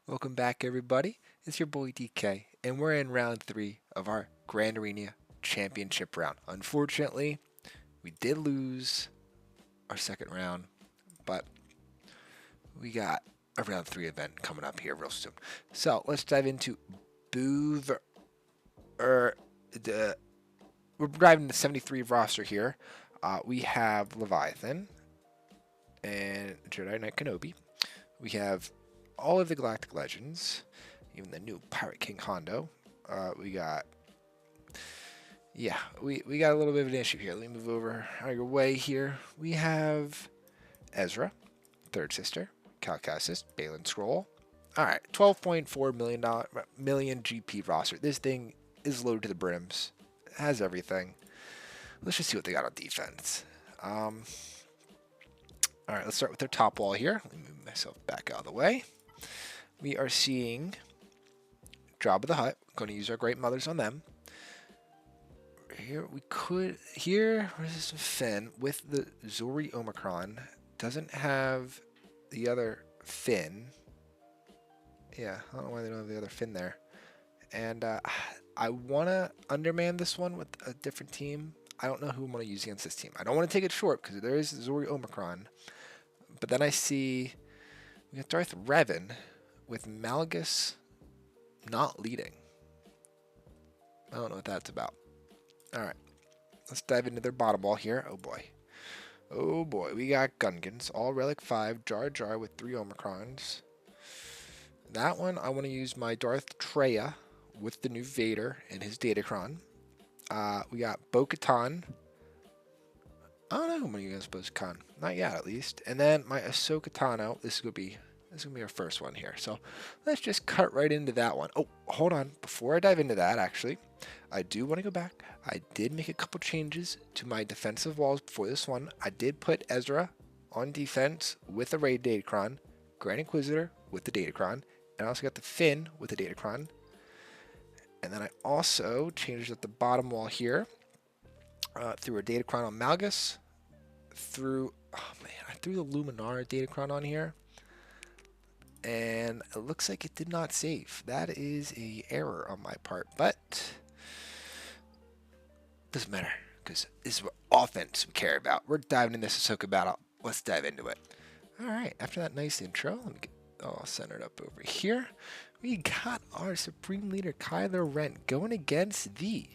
Welcome back, everybody. It's your boy DK, and we're in round 3 of our Grand Arena Championship round. Unfortunately, we did lose our second round, but we got a round 3 event coming up here real soon. So let's dive into Boover. We're driving the 73 roster here. We have Leviathan and Jedi Knight Kenobi. We have all of the Galactic Legends, even the new Pirate King Hondo. We got a little bit of an issue here. Let me move over out of your way here. We have Ezra, Third Sister, Calcassus, Baylan Skoll. All right, $12.4 million GP roster. This thing is loaded to the brims. It has everything. Let's just see what they got on defense. All right, let's start with their top wall here. Let me move myself back out of the way. We are seeing Jabba the Hutt. Going to use our Great Mothers on them. Here, Resistant Finn with the Zori Omicron. Doesn't have the other Finn. Yeah, I don't know why they don't have the other Finn there. And I want to underman this one with a different team. I don't know who I'm going to use against this team. I don't want to take it short because there is Zori Omicron. But then I see we got Darth Revan with Malicos not leading. I don't know what that's about. Alright, let's dive into their bottom wall here. Oh boy. Oh boy, we got Gungans, all Relic 5, Jar Jar with 3 Omicrons. That one, I want to use my Darth Traya with the new Vader and his Datacron. We got Bo-Katan. I don't know who I'm going to use against Bo-Katan. Not yet, at least. And then my Ahsoka Tano. This is going to be our first one here. So let's just cut right into that one. Oh, hold on. Before I dive into that, actually, I do want to go back. I did make a couple changes to my defensive walls before this one. I did put Ezra on defense with the Raid Datacron, Grand Inquisitor with the Datacron, and I also got the Finn with the Datacron. And then I also changed at the bottom wall here through a Datacron on Malgus, I threw the Luminara Datacron on here. And it looks like it did not save. That is a error on my part, but doesn't matter because this is what offense we care about. We're diving into this Ahsoka battle. Let's dive into it. All right, after that nice intro, let me get all centered up over here. We got our Supreme Leader Kylo Ren going against the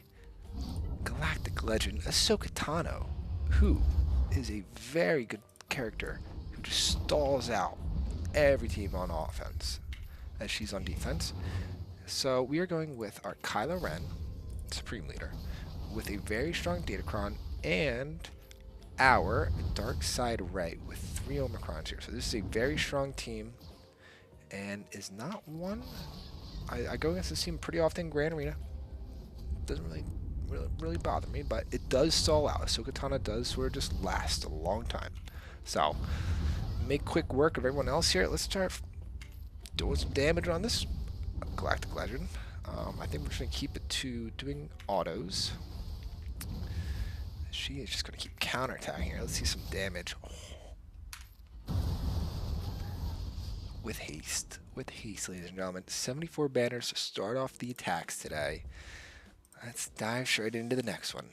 Galactic Legend Ahsoka Tano, who is a very good character who just stalls out every team on offense as she's on defense. So we are going with our Kylo Ren, Supreme Leader, with a very strong Datacron and our Dark Side Ray with 3 Omicrons here. So this is a very strong team and is not one I go against this team pretty often in Grand Arena. Doesn't really bother me, but it does stall out. Ahsoka Tano does sort of just last a long time. So make quick work of everyone else here. Let's start doing some damage on this Galactic Legend. I think we're just going to keep it to doing autos. She is just going to keep counterattacking here. Let's see some damage. Oh. With haste, ladies and gentlemen. 74 banners to start off the attacks today. Let's dive straight into the next one.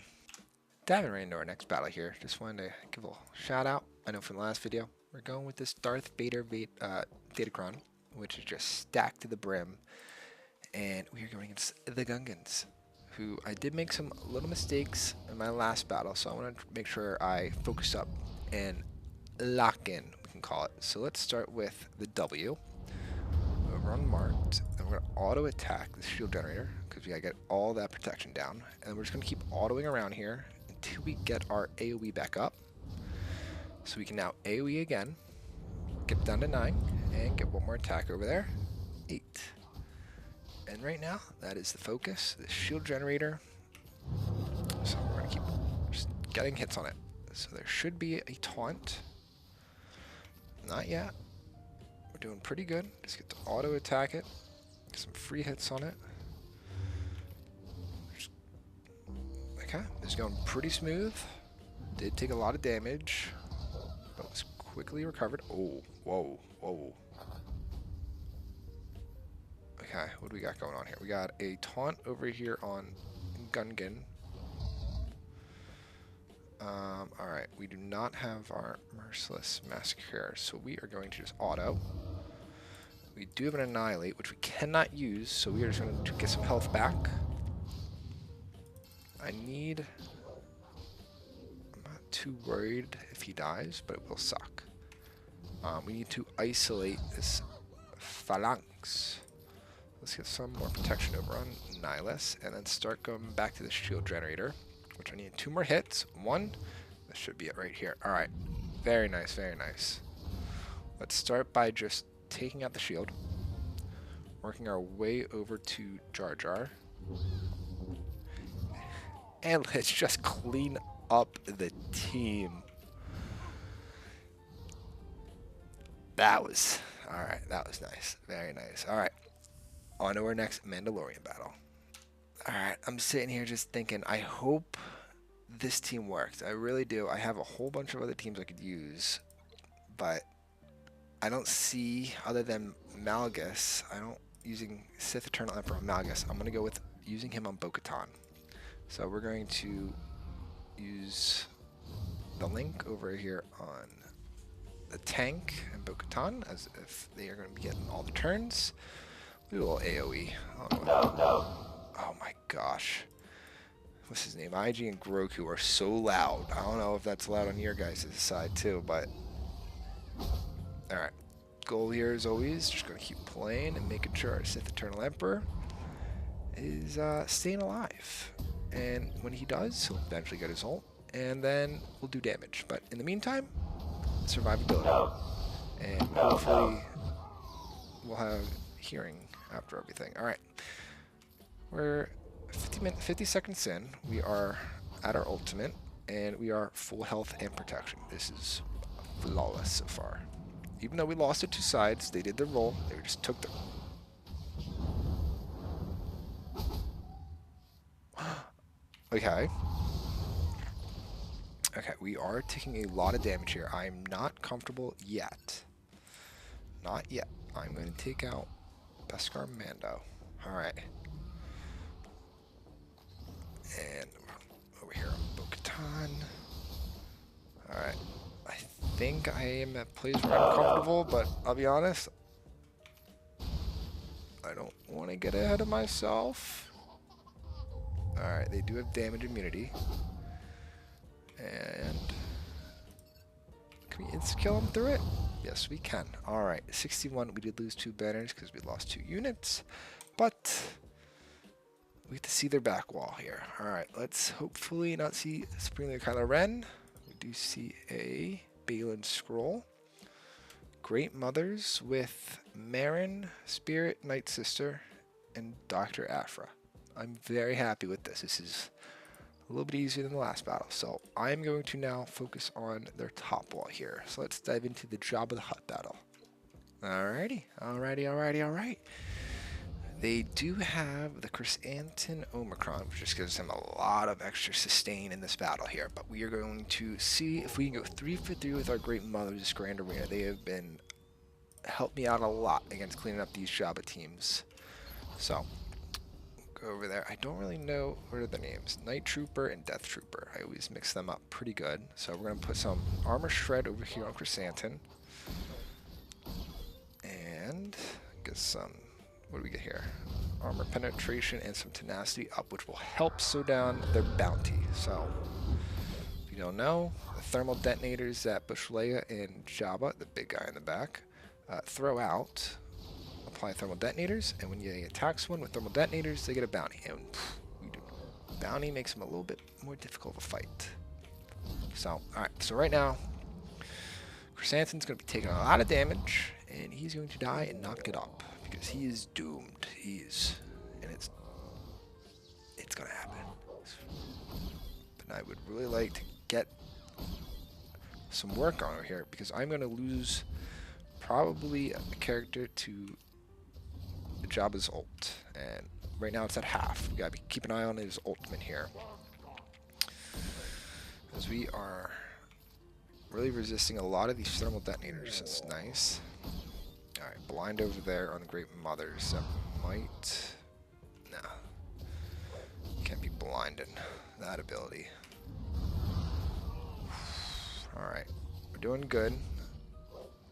Diving right into our next battle here. Just wanted to give a little shout out. I know from the last video, we're going with this Darth Vader Datacron, which is just stacked to the brim. And we are going against the Gungans, who I did make some little mistakes in my last battle. So I want to make sure I focus up and lock in, we can call it. So let's start with the W. Over on marked. And we're going to auto attack the shield generator because we got to get all that protection down. And we're just going to keep autoing around here until we get our AoE back up. So we can now AoE again, get down to 9, and get one more attack over there, 8. And right now, that is the focus, the shield generator. So we're going to keep just getting hits on it. So there should be a taunt. Not yet. We're doing pretty good. Just get to auto attack it, get some free hits on it. Okay, this is going pretty smooth. Did take a lot of damage, but was quickly recovered. Oh, whoa. Okay, what do we got going on here? We got a taunt over here on Gungan. Alright, we do not have our Merciless Massacre, so we are going to just auto. We do have an Annihilate, which we cannot use, so we are just going to get some health back. I'm not too worried if he dies, but it will suck. We need to isolate this phalanx. Let's get some more protection over on Nihilus, and then start going back to the shield generator, which I need 2 more hits. 1, that should be it right here. Alright, very nice, very nice. Let's start by just taking out the shield, working our way over to Jar Jar, and let's just clean up the team. That was, alright, that was nice, very nice. Alright, on to our next Mandalorian battle. Alright, I'm sitting here just thinking, I hope this team works. I really do. I have a whole bunch of other teams I could use, but I don't see, other than Malicos, using Sith Eternal Emperor on Malicos. I'm going to go with using him on Bo-Katan. So we're going to use the link over here on the tank and Bo-Katan, as if they are going to be getting all the turns. We will AoE. Oh my gosh. What's his name? IG and Grogu are so loud. I don't know if that's loud on your guys' side too, but... Alright. Goal here is always just going to keep playing and making sure our Sith Eternal Emperor is staying alive. And when he does, he'll eventually get his ult, and then we'll do damage. But in the meantime, survivability. And hopefully we'll have hearing after everything. Alright. We're 50 seconds in. We are at our ultimate, and we are full health and protection. This is flawless so far. Even though we lost to 2 sides, they did their role. They just took the... Okay. Okay, we are taking a lot of damage here. I'm not comfortable yet. Not yet. I'm going to take out Beskar Mando. Alright. And over here on Bo-Katan. Alright. I think I am at a place where I'm comfortable, but I'll be honest, I don't want to get ahead of myself. Alright, they do have damage immunity. And can we insta-kill them through it? Yes, we can. Alright, 61. We did lose 2 banners because we lost 2 units, but we get to see their back wall here. Alright, let's hopefully not see Supreme Leader Kylo Ren. We do see a Baylan Skoll. Great Mothers with Marin, Spirit, Night Sister, and Dr. Aphra. I'm very happy with this. This is a little bit easier than the last battle. So I'm going to now focus on their top wall here. So let's dive into the Jabba the Hutt battle. Alrighty. They do have the Chrysanthemum Omicron, which just gives them a lot of extra sustain in this battle here. But we are going to see if we can go 3 for 3 with our Great Mothers Grand Arena. They have been helped me out a lot against cleaning up these Jabba teams. So go over there. I don't really know what are the names. Night Trooper and Death Trooper. I always mix them up pretty good. So we're going to put some Armor Shred over here on Chrysanthemum. And get some... What do we get here? Armor Penetration and some Tenacity up, which will help slow down their bounty. So, if you don't know, the thermal detonators that Bush Leia and Jabba, the big guy in the back, throw out, apply thermal detonators, and when he attacks one with thermal detonators, they get a bounty. And bounty makes them a little bit more difficult of a fight. So, alright, so right now, Chrysanthemum's going to be taking a lot of damage, and he's going to die and not get up. Because he is doomed. And it's gonna happen. But I would really like to get some work on here because I'm gonna lose probably a character to Jabba's ult, and right now it's at half. We gotta keep an eye on his ultimate here, as we are really resisting a lot of these thermal detonators. That's nice. Alright, blind over there on the Great Mothers. That might... No. Can't be blinded. That ability. Alright, we're doing good.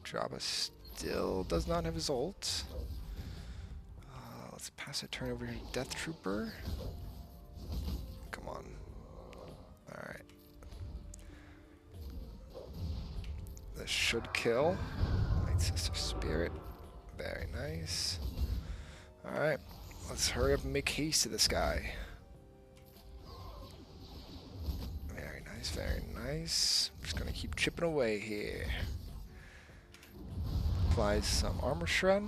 Jabba still does not have his ult. Let's pass a turn over here to Death Trooper. Come on. Alright. This should kill. Light Sister Spirit. Very nice. Alright. Let's hurry up and make haste to this guy. Very nice, very nice. I'm just going to keep chipping away here. Applies some Armor Shred.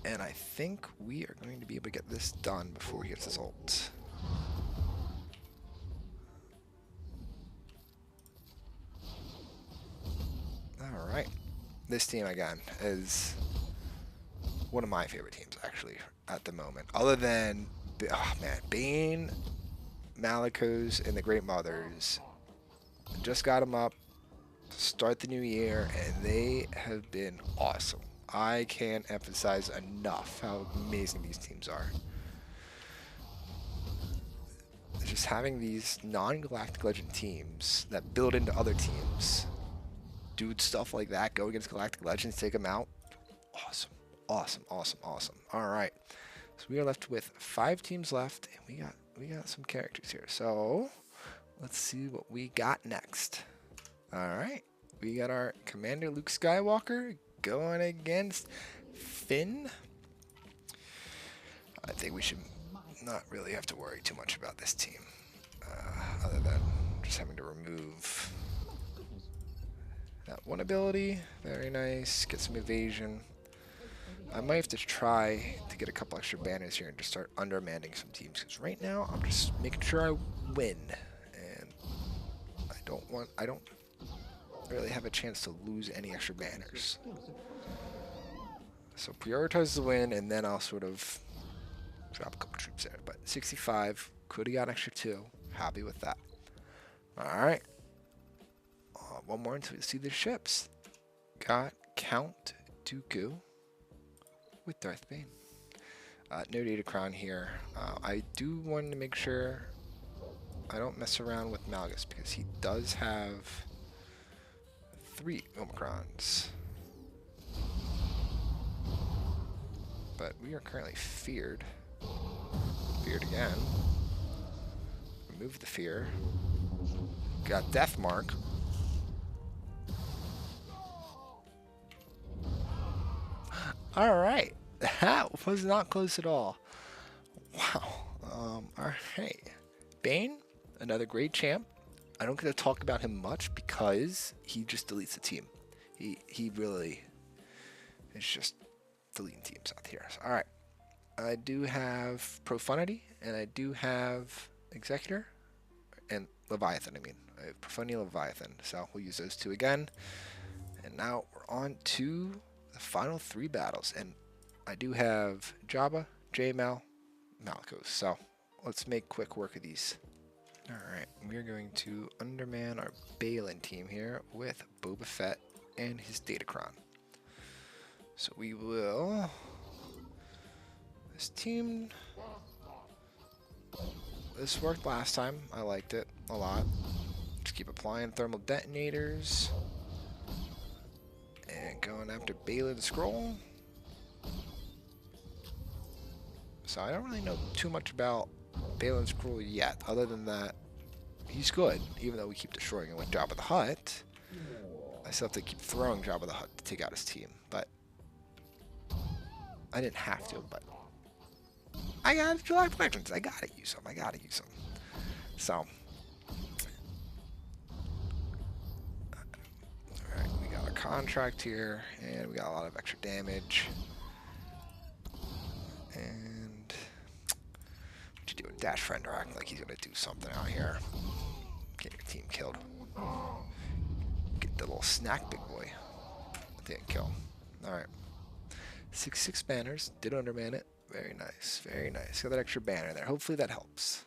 And I think we are going to be able to get this done before he gets his ult. Alright. This team, again, is one of my favorite teams, actually, at the moment. Other than, oh man, Bane, Malicos, and the Great Mothers. Just got them up to start the new year, and they have been awesome. I can't emphasize enough how amazing these teams are. Just having these non-Galactic Legend teams that build into other teams, do stuff like that, go against Galactic Legends, take them out. Awesome, awesome, awesome, awesome. All right, so we are left with 5 teams left, and we got some characters here. So let's see what we got next. All right, we got our Commander Luke Skywalker going against Finn. I think we should not really have to worry too much about this team, other than just having to remove that one ability. Very nice. Get some evasion. I might have to try to get a couple extra banners here and just start undermanning some teams, because right now I'm just making sure I win, and I don't really have a chance to lose any extra banners. So prioritize the win, and then I'll sort of drop a couple troops there. But 65, could have got an extra 2. Happy with that. Alright. One more until we see the ships. Got Count Dooku with Darth Bane. No Datacron here. I do want to make sure I don't mess around with Malicos, because he does have 3 Omicrons. But we are currently feared. Feared again. Remove the fear. Got Death Mark. Alright. That was not close at all. Wow. Alright. Bane, another great champ. I don't get to talk about him much because he just deletes the team. He really is just deleting teams out here. So, alright. I do have Profundity, and I do have Executor, and Leviathan, I mean. I have Profundity and Leviathan, so we'll use those 2 again. And now we're on to the final 3 battles, and I do have Jabba, J-Mal, Malicos, so let's make quick work of these. Alright, we're going to underman our Baylan team here with Boba Fett and his Datacron. So we will... This team... This worked last time. I liked it a lot. Just keep applying thermal detonators. And going after Baylan Skoll. So I don't really know too much about Baylan Skoll yet, other than that he's good, even though we keep destroying him with Jabba the Hutt. I still have to keep throwing Jabba the Hutt to take out his team, but I didn't have to, but I got Galactic Legends. I gotta use them. I gotta use them. So, alright, we got a contract here, and we got a lot of extra damage. And what you doing? Dash Friend are acting like he's gonna do something out here. Get your team killed. Get the little snack, big boy. Didn't kill. Alright. 6 banners. Did underman it. Very nice. Very nice. Got that extra banner there. Hopefully that helps.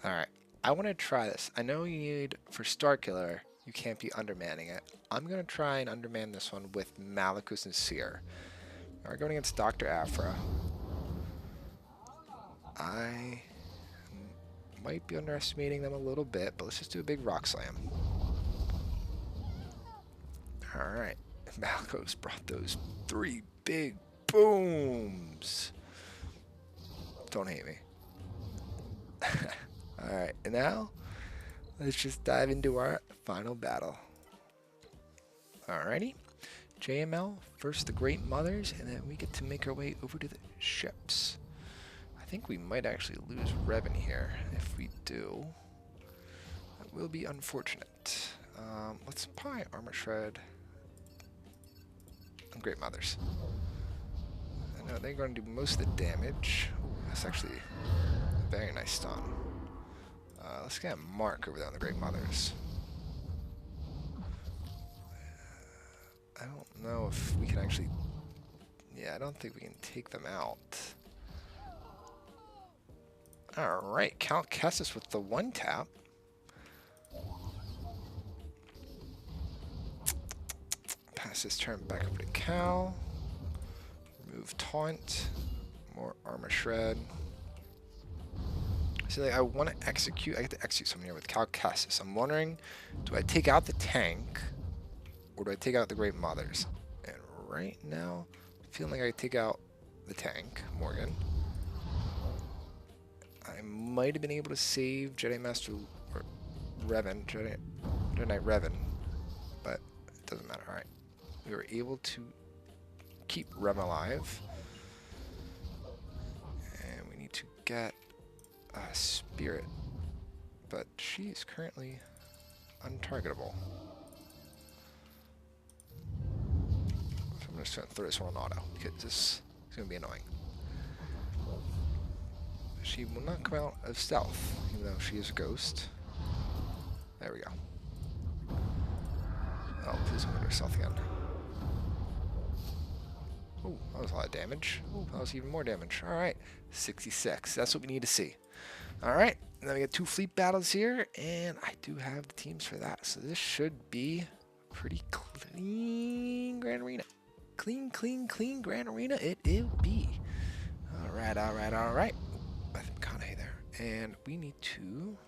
Alright. I want to try this. I know you need, for Star Killer, You can't be undermanning it. I'm going to try and underman this one with Malicos and Cere. We're going against Dr. Aphra. I might be underestimating them a little bit, but let's just do a big rock slam. Alright. Malicos brought those 3 big booms. Don't hate me. Alright, and now let's just dive into our final battle. Alrighty. JML, first the Great Mothers, and then we get to make our way over to the ships. I think we might actually lose Revan here. If we do, that will be unfortunate. Let's probably Armor Shred and Great Mothers. I know they're going to do most of the damage. Ooh, that's actually a very nice stun. Let's get a mark over there on the Great Mothers. I don't know if we can actually... Yeah, I don't think we can take them out. Alright, Count Kestis with the 1-tap. Pass this turn back over to Cal. Remove Taunt. More Armor Shred. So like, I want to execute... I get to execute something here with Cal Kestis. I'm wondering, do I take out the tank, or do I take out the Great Mothers? And right now, I'm feeling like I take out the tank, Morgan. I might have been able to save Jedi Master or Revan, Jedi Knight Revan, but it doesn't matter. Alright. We were able to keep Revan alive. And we need to get a Spirit. But she's currently untargetable. So I'm just going to throw this one on auto because this is going to be annoying. She will not come out of stealth, even though she is a ghost. There we go. Oh, please don't go to stealth again. Oh, that was a lot of damage. Oh, that was even more damage. Alright, 66. That's what we need to see. Alright, and then we get 2 fleet battles here, and I do have the teams for that. So this should be pretty clean Grand Arena. Clean Grand Arena it will be. Alright, alright, alright. I think McConaughey there. And we need to...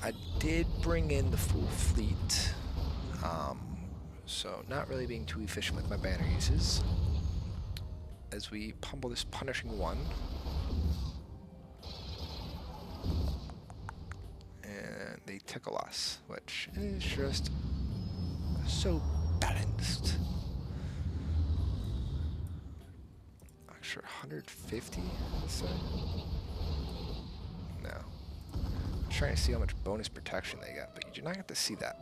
I did bring in the full fleet. So not really being too efficient with my banner uses. As we pummel this punishing one. And they tickle us, which is just so balanced. Sure, 150, so no. I'm trying to see how much bonus protection they got, but you do not get to see that.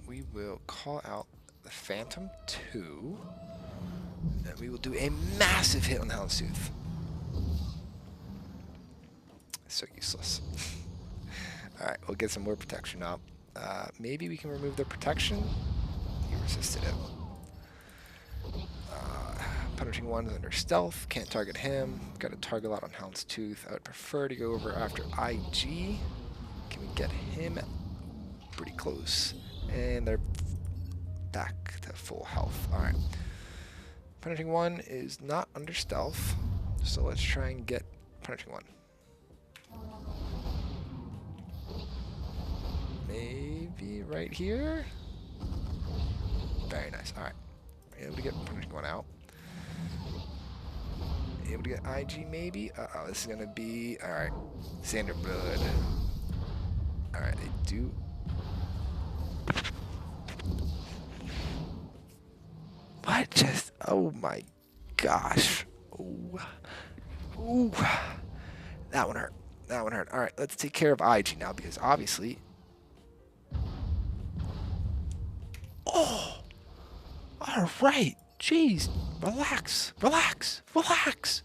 We will call out the Phantom 2, and we will do a massive hit on the Houndstooth. So useless. Alright, we'll get some more protection up. Maybe we can remove their protection. He resisted it. Punishing one's under stealth. Can't target him. Got a target lot on Houndstooth. I would prefer to go over after IG. Can we get him? Pretty close. And they're back to full health. Alright. Punishing one is not under stealth. So let's try and get punishing one. Maybe right here? Very nice. Alright. Able to get punishing one out. Able to get IG maybe? Uh-oh, this is gonna be... Alright. Sander Blood. Alright, they do... What just... Oh my gosh. Ooh. Ooh. That one hurt. That one hurt. Alright, let's take care of IG now because obviously... Oh! Alright! Jeez! Relax! Relax! Relax!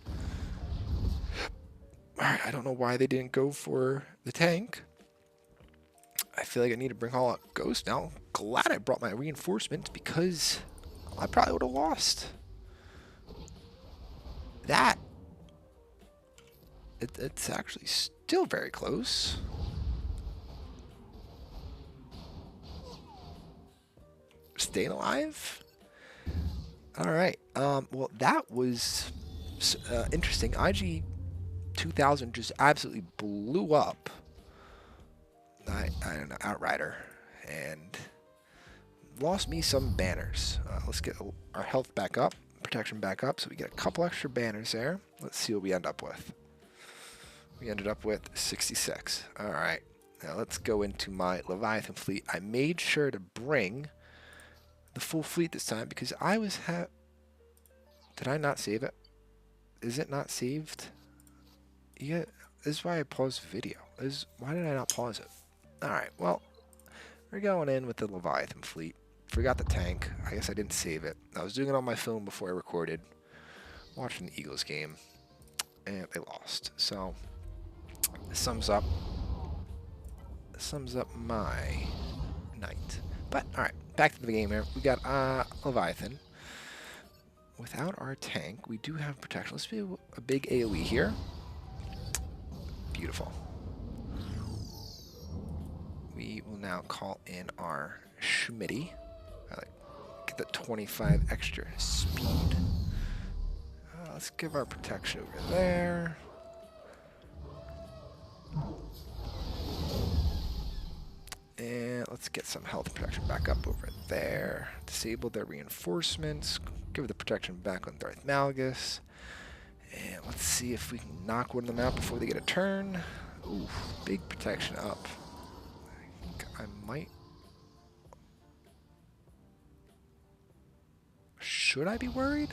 Alright, I don't know why they didn't go for the tank. I feel like I need to bring all out Ghost now. Glad I brought my reinforcements because I probably would have lost. That It's actually still very close. Staying alive? All right. Well, that was interesting. IG 2000 just absolutely blew up. I don't know, Outrider, and lost me some banners. Let's get our health back up, protection back up, so we get a couple extra banners there. Let's see what we end up with. We ended up with 66. All right. Now let's go into my Leviathan fleet. I made sure to bring the full fleet this time because I was Did I not save it? Is it not saved? Yeah, this is why I paused the video. Why did I not pause it? Alright, well, we're going in with the Leviathan fleet. Forgot the tank. I guess I didn't save it. I was doing it on my phone before I recorded. Watching the Eagles game. And they lost. So, this sums up my night. But, alright, back to the game here. We got Leviathan. Without our tank, we do have protection. Let's do a big AoE here. Beautiful. We will now call in our Schmitty. Get that 25 extra speed. Let's give our protection over there. And let's get some health protection back up over there. Disable their reinforcements. Give the protection back on Darth Malicos. And let's see if we can knock one of them out before they get a turn. Ooh, big protection up. I think I might... Should I be worried?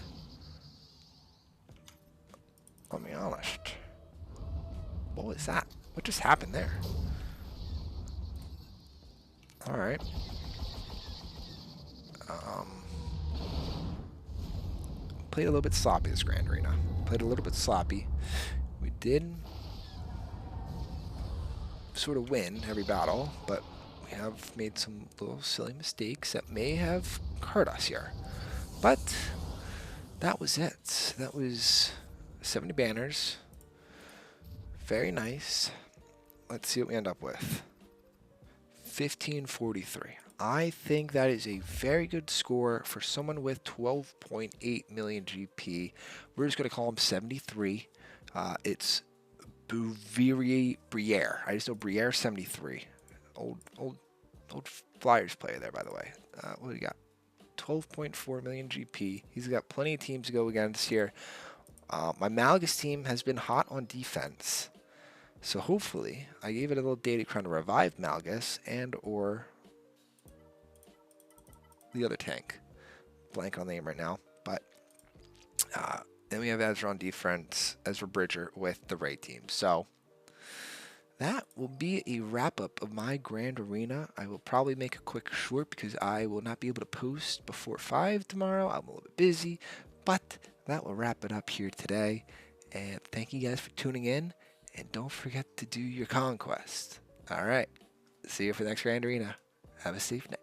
I'll be honest. What was that? What just happened there? Alright. Played a little bit sloppy this Grand Arena. Played a little bit sloppy. We did sort of win every battle, but we have made some little silly mistakes that may have hurt us here. But that was it. That was 70 banners. Very nice. Let's see what we end up with. 1543. I think that is a very good score for someone with 12.8 million GP. We're just going to call him 73. It's Briere. I just know Briere 73. Old Flyers player there, by the way. What do we got? 12.4 million GP. He's got plenty of teams to go against here. My Malicos team has been hot on defense. So hopefully, I gave it a little data crown to revive Malicos and or the other tank. Blank on the name right now. But then we have Ezra on defense, Ezra Bridger with the raid team. So that will be a wrap-up of my Grand Arena. I will probably make a quick short because I will not be able to post before 5 tomorrow. I'm a little bit busy. But that will wrap it up here today. And thank you guys for tuning in. And don't forget to do your conquest. All right. See you for the next Grand Arena. Have a safe night.